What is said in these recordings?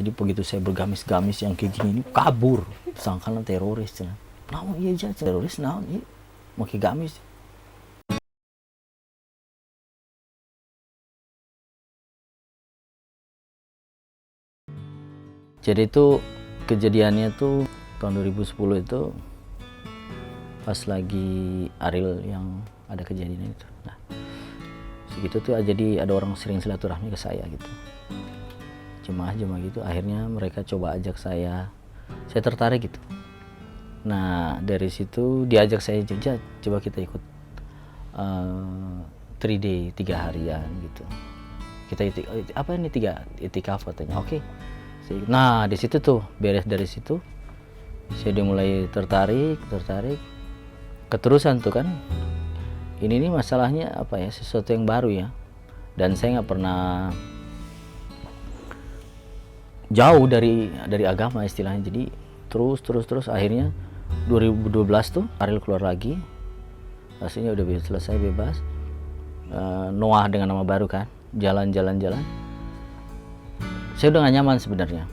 Jadi begitu saya bergamis-gamis yang kayak gini, kabur. Sangkanya teroris. Nah, iya aja teroris, nah iya. Pakai gamis. Jadi itu kejadiannya tuh tahun 2010 itu pas lagi Ariel yang ada kejadian itu. Nah, segitu tuh jadi ada orang sering silaturahmi ke saya gitu. Jemaah-jemaah gitu, akhirnya mereka coba ajak saya tertarik gitu. Nah dari situ diajak saya jejak, coba kita ikut 3D 3 harian gitu. Kita apa ini 3 itikaf katanya. Oke. Nah di situ tuh beres dari situ saya udah mulai tertarik keterusan tuh kan. Ini nih masalahnya apa ya, sesuatu yang baru ya, dan saya nggak pernah jauh dari agama istilahnya. Jadi terus akhirnya 2012 tuh Ariel keluar lagi, hasilnya udah selesai bebas. Noah dengan nama baru kan, jalan saya udah gak nyaman sebenarnya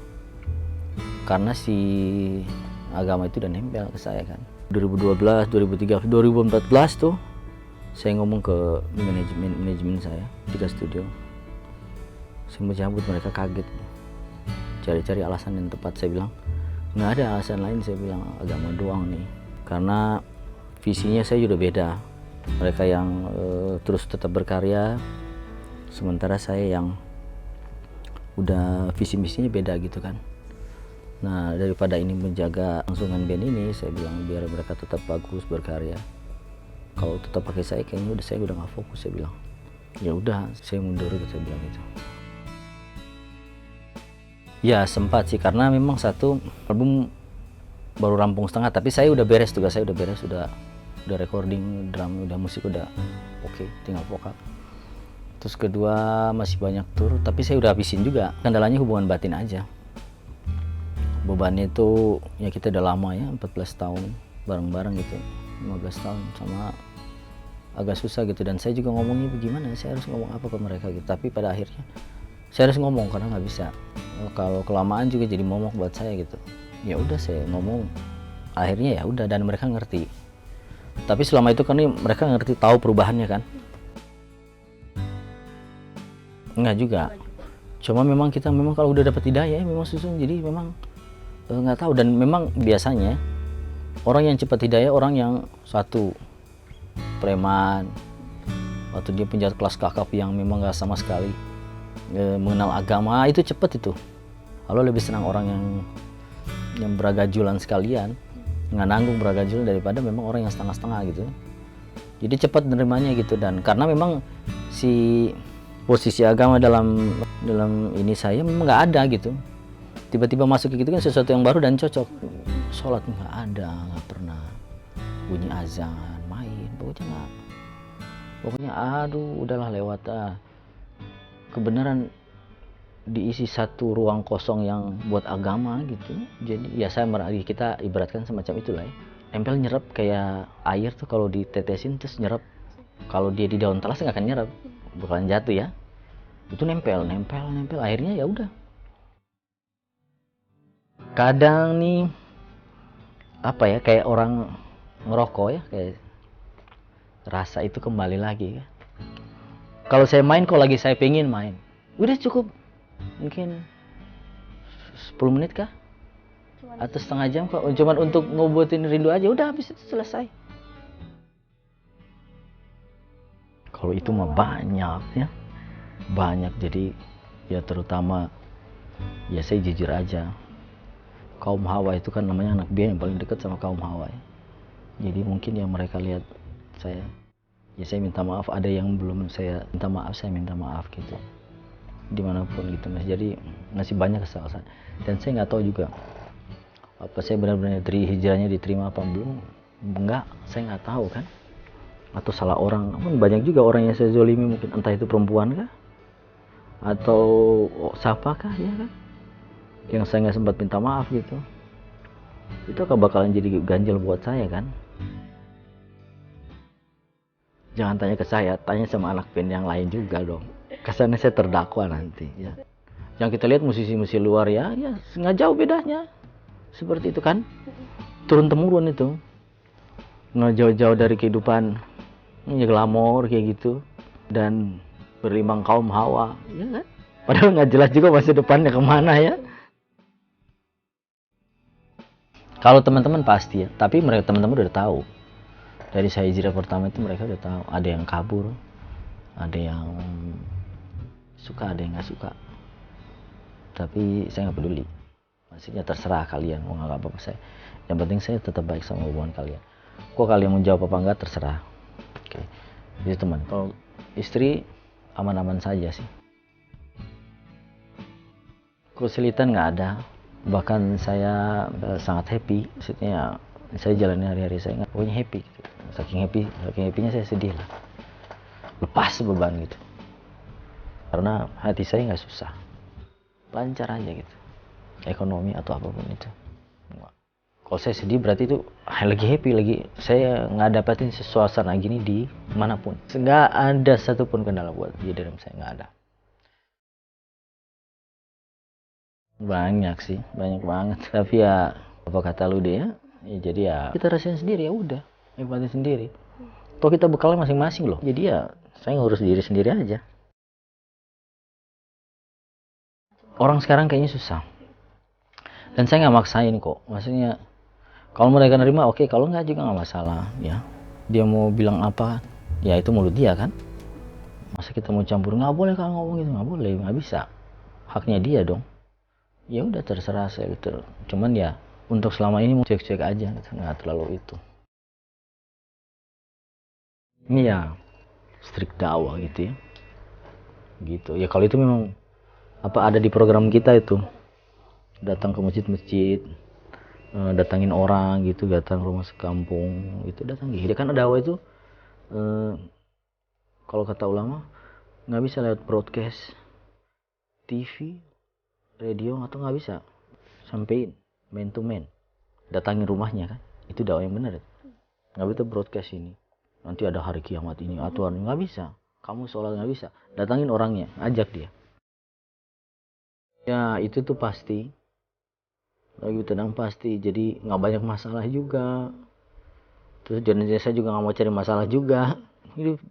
karena si agama itu udah nempel ke saya kan. 2012, 2013, 2014 tuh saya ngomong ke manajemen saya, 3 studio, saya mau cabut. Mereka kaget, cari alasan yang tepat. Saya bilang nggak ada alasan lain, saya bilang agama doang nih, karena visinya saya udah beda. Mereka yang terus tetap berkarya, sementara saya yang udah visi misinya beda gitu kan. Nah daripada ini menjaga langsungan band ini, saya bilang biar mereka tetap bagus berkarya. Kalau tetap pakai saya kayaknya saya udah nggak fokus. Saya bilang ya udah saya mundur gitu, saya bilang gitu. Ya sempat sih, karena memang satu album baru rampung setengah, tapi saya udah beres, tugas saya udah beres, udah recording drum, udah musik udah oke, tinggal vokal. Terus kedua masih banyak tour, tapi saya udah habisin juga. Kendalanya hubungan batin aja. Bebannya itu ya kita udah lama ya, 14 tahun bareng-bareng gitu, 15 tahun sama agak susah gitu. Dan saya juga ngomongnya bagaimana, saya harus ngomong apa ke mereka gitu. Tapi pada akhirnya saya harus ngomong karena nggak bisa. Kalau kelamaan juga jadi momok buat saya gitu. Ya udah saya ngomong, akhirnya ya udah, dan mereka ngerti. Tapi selama itu kan mereka ngerti, tahu perubahannya kan. Enggak juga, cuma memang kita kalau udah dapat hidayah memang susah. Jadi memang nggak tahu. Dan memang biasanya orang yang cepat hidayah orang yang satu preman atau dia penjahat kelas kakap yang memang nggak sama sekali mengenal agama, itu cepet itu. Kalau lebih senang orang yang beragajulan sekalian, nggak nanggung beragajulan, daripada memang orang yang setengah-setengah gitu. Jadi cepat nerimanya gitu. Dan karena memang si posisi agama dalam ini saya memang nggak ada gitu. Tiba-tiba masuk ke gitu kan sesuatu yang baru dan cocok. Sholat nggak ada, nggak pernah bunyi azan, main, pokoknya aduh udahlah lewat. Kebenaran diisi satu ruang kosong yang buat agama gitu. Jadi ya kita ibaratkan semacam itulah ya. Nempel nyerap kayak air tuh, kalau ditetesin terus nyerap. Kalau dia di daun talas nggak akan nyerap, bakalan jatuh ya. Itu nempel akhirnya ya udah. Kadang nih apa ya, kayak orang ngerokok ya, kayak rasa itu kembali lagi ya. Kalau saya main, kalau lagi saya pengen main, udah cukup mungkin 10 menit kah atau setengah jam kok, cuman untuk ngobatin rindu aja, udah habis itu selesai. Kalau itu mah banyak ya, banyak. Jadi ya terutama ya saya jujur aja, kaum Hawa itu kan namanya anak dia yang paling dekat sama kaum Hawa ya. Jadi mungkin yang mereka lihat saya, ya saya minta maaf. Ada yang belum saya minta maaf, saya minta maaf gitu, dimanapun gitu mas. Jadi masih banyak kesalahan, dan saya nggak tahu juga apa saya benar-benar hijrahnya diterima apa belum. Enggak, saya nggak tahu kan, atau salah orang. Banyak juga orang yang saya zolimi, mungkin entah itu perempuan kah atau siapa kah ya kan, yang saya nggak sempat minta maaf gitu. Itu akan bakalan jadi ganjel buat saya kan. Jangan tanya ke saya, tanya sama anak band yang lain juga dong. Kesannya saya terdakwa nanti ya. Yang kita lihat musisi-musisi luar ya nggak jauh bedanya. Seperti itu kan, turun temurun itu, nggak jauh-jauh dari kehidupan glamor kayak gitu dan berimbang kaum Hawa, ya kan? Padahal nggak jelas juga masa depannya kemana ya. Kalau teman-teman pasti ya, tapi mereka teman-teman udah tahu. Dari saya hijrah pertama itu mereka udah tahu. Ada yang kabur, ada yang suka, ada yang nggak suka. Tapi saya nggak peduli. Maksudnya terserah kalian mau nggak apa-apa saya. Yang penting saya tetap baik sama hubungan kalian. Kok kalian mau jawab apa enggak terserah. Oke. Jadi teman, kalau istri aman-aman saja sih. Kesulitan nggak ada. Bahkan saya sangat happy. Maksudnya saya jalani hari-hari saya nggak pokoknya happy. Gitu. Saking happynya saya sedih lah. Lepas beban gitu. Karena hati saya nggak susah. Lancar aja gitu. Ekonomi atau apapun itu. Kalau saya sedih berarti itu lagi happy, lagi saya nggak dapetin suasana gini di manapun. Nggak ada satupun kendala buat di dalam saya, nggak ada. Banyak sih, banyak banget. Tapi ya apa kata lu deh ya, jadi ya kita rasain sendiri ya udah, nikmatin sendiri. Toh kita bekalnya masing-masing loh. Jadi ya saya ngurus diri sendiri aja. Orang sekarang kayaknya susah. Dan saya nggak maksain kok. Maksudnya kalau mereka nerima oke, kalau nggak juga nggak masalah ya. Dia mau bilang apa, ya itu mulut dia kan. Masa kita mau campur, nggak boleh kalau ngomong gitu, nggak boleh, nggak bisa. Haknya dia dong. Ya udah terserah saya gitu. Cuman ya untuk selama ini mau cuek-cuek aja, gitu. Nggak terlalu itu. Ini ya strict dakwah gitu ya. Gitu. Ya kalau itu memang apa ada di program kita itu, datang ke masjid-masjid, datangin orang gitu, datang rumah sekampung gitu, datang gitu kan. Dakwah itu kalau kata ulama nggak bisa lewat broadcast TV, radio, atau nggak bisa sampein man to man, datangin rumahnya kan, itu dakwah yang benar. Nggak bisa broadcast ini nanti ada hari kiamat ini atau nggak bisa, kamu sholat nggak bisa, datangin orangnya, ajak dia. Ya itu tuh pasti lagi tenang pasti, jadi nggak banyak masalah juga. Terus saya juga nggak mau cari masalah juga, hidup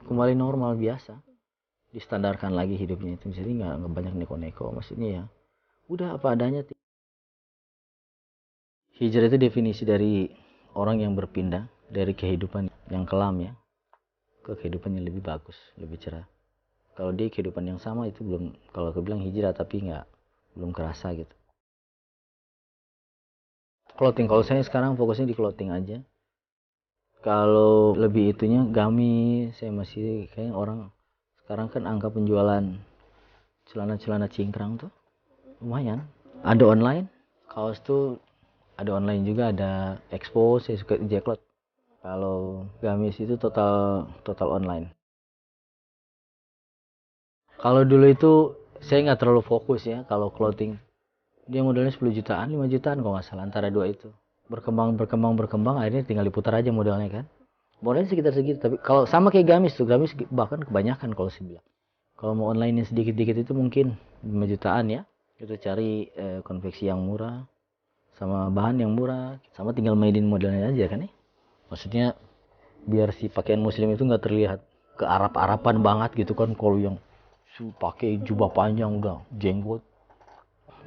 kembali normal biasa, distandarkan lagi hidupnya itu. Jadi nggak banyak neko-neko, maksudnya ya udah apa adanya. Hijrah itu definisi dari orang yang berpindah dari kehidupan yang kelam ya ke kehidupan yang lebih bagus, lebih cerah. Kalau dia kehidupan yang sama itu belum, kalau aku bilang hijrah tapi nggak, belum kerasa gitu. Clothing, kalau saya sekarang fokusnya di clothing aja. Kalau lebih itunya gamis, saya masih kayak orang sekarang kan angka penjualan celana-celana cingkrang tuh lumayan. Ada online, kaos tuh ada online juga, ada expo, saya suka Jacklot. Kalau gamis itu total online. Kalau dulu itu saya nggak terlalu fokus ya kalau clothing. Dia modalnya 10 jutaan, 5 jutaan kalau nggak salah, antara dua itu. Berkembang akhirnya tinggal diputar aja modalnya kan. Modalnya sekitar segitu, tapi kalau sama kayak gamis tuh, gamis bahkan kebanyakan kalau saya bilang. Kalau mau online sedikit-dikit itu mungkin 5 jutaan ya. Itu cari konveksi yang murah sama bahan yang murah, sama tinggal mainin modelnya aja kan ya. Maksudnya biar si pakaian muslim itu nggak terlihat ke Arab-Araban banget gitu kan. Kalau yang pakai jubah panjang udah jenggot,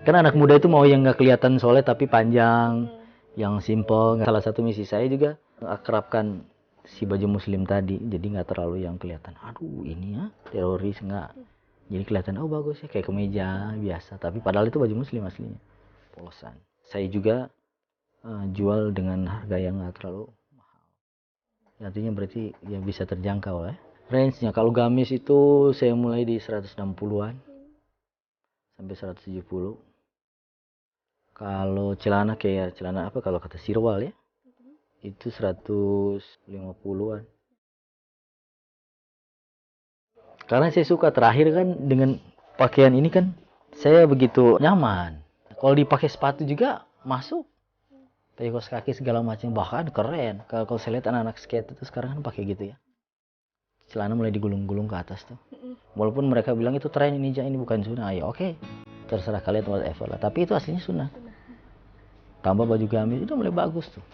kan anak muda itu mau yang nggak kelihatan soleh tapi panjang, yang simple. Salah satu misi saya juga akrabkan si baju muslim tadi, jadi nggak terlalu yang kelihatan aduh ini ya teroris, nggak. Jadi kelihatan oh bagus ya kayak kemeja biasa, tapi padahal itu baju muslim aslinya, polosan. Saya juga jual dengan harga yang nggak terlalu mahal, artinya berarti ya bisa terjangkau ya. Range-nya kalau gamis itu saya mulai di 160-an sampai 170. Kalau celana kayak celana apa kalau kata Sirwal ya, itu 150-an. Karena saya suka terakhir kan dengan pakaian ini kan saya begitu nyaman. Kalau dipakai sepatu juga masuk. Pakai kaos kaki segala macam, bahkan keren. Kalau saya lihat anak-anak skate itu sekarang kan pakai gitu ya. Celana mulai digulung-gulung ke atas tuh. Walaupun mereka bilang itu tren ini bukan sunnah, ya oke. terserah kalian whatever lah, tapi itu aslinya sunnah. Tambah baju gamis itu mulai bagus tuh.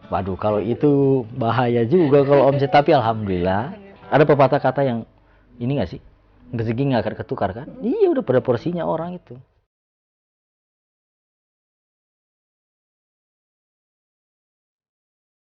Waduh, kalau itu bahaya juga kalau omset, tapi alhamdulillah ada pepatah kata yang ini nggak sih, rezeki nggak akan ketukar kan. Iya, udah pada porsinya orang itu.